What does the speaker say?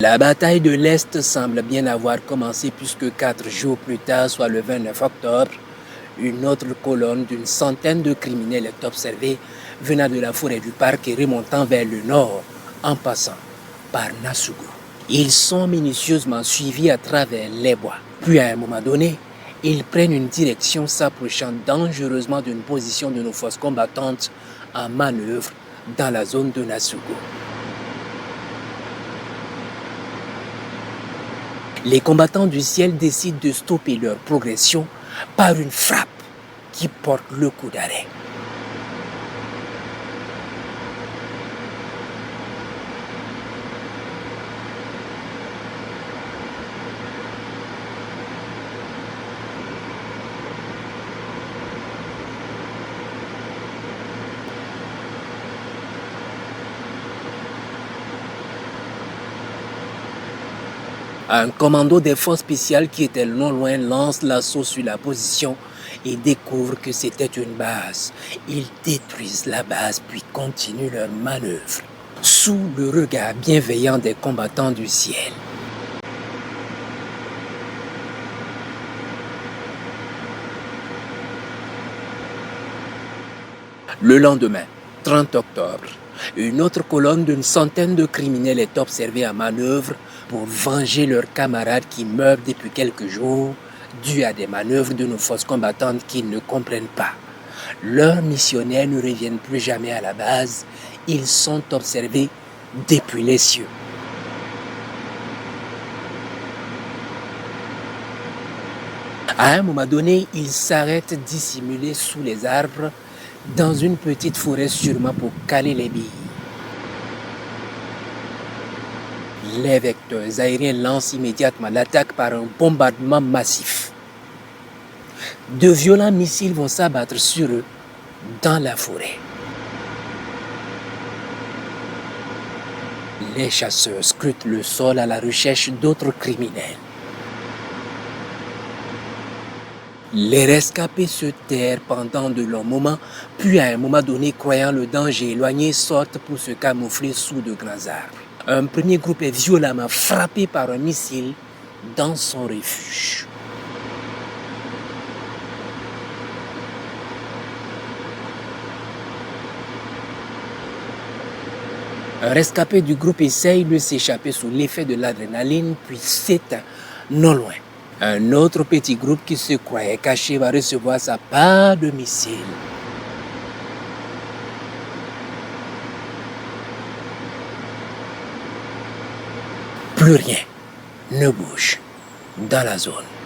La bataille de l'Est semble bien avoir commencé puisque 4 jours plus tard, soit le 29 octobre, une autre colonne d'une centaine de criminels est observée venant de la forêt du parc et remontant vers le nord en passant par Nasugo. Ils sont minutieusement suivis à travers les bois. Puis à un moment donné, ils prennent une direction s'approchant dangereusement d'une position de nos forces combattantes en manœuvre dans la zone de Nasugo. Les combattants du ciel décident de stopper leur progression par une frappe qui porte le coup d'arrêt. Un commando des forces spéciales qui était non loin lance l'assaut sur la position et découvre que c'était une base. Ils détruisent la base puis continuent leur manœuvre sous le regard bienveillant des combattants du ciel. Le lendemain, 30 octobre, une autre colonne d'une centaine de criminels est observée en manœuvre pour venger leurs camarades qui meurent depuis quelques jours dû à des manœuvres de nos forces combattantes qu'ils ne comprennent pas. Leurs missionnaires ne reviennent plus jamais à la base, ils sont observés depuis les cieux. À un moment donné, ils s'arrêtent dissimulés sous les arbres dans une petite forêt sûrement pour caler les billes. Les vecteurs aériens lancent immédiatement l'attaque par un bombardement massif. De violents missiles vont s'abattre sur eux dans la forêt. Les chasseurs scrutent le sol à la recherche d'autres criminels. Les rescapés se terrent pendant de longs moments, puis à un moment donné, croyant le danger éloigné, sortent pour se camoufler sous de grands arbres. Un premier groupe est violemment frappé par un missile dans son refuge. Un rescapé du groupe essaye de s'échapper sous l'effet de l'adrénaline, puis s'éteint non loin. Un autre petit groupe qui se croyait caché va recevoir sa part de missiles. Plus rien ne bouge dans la zone.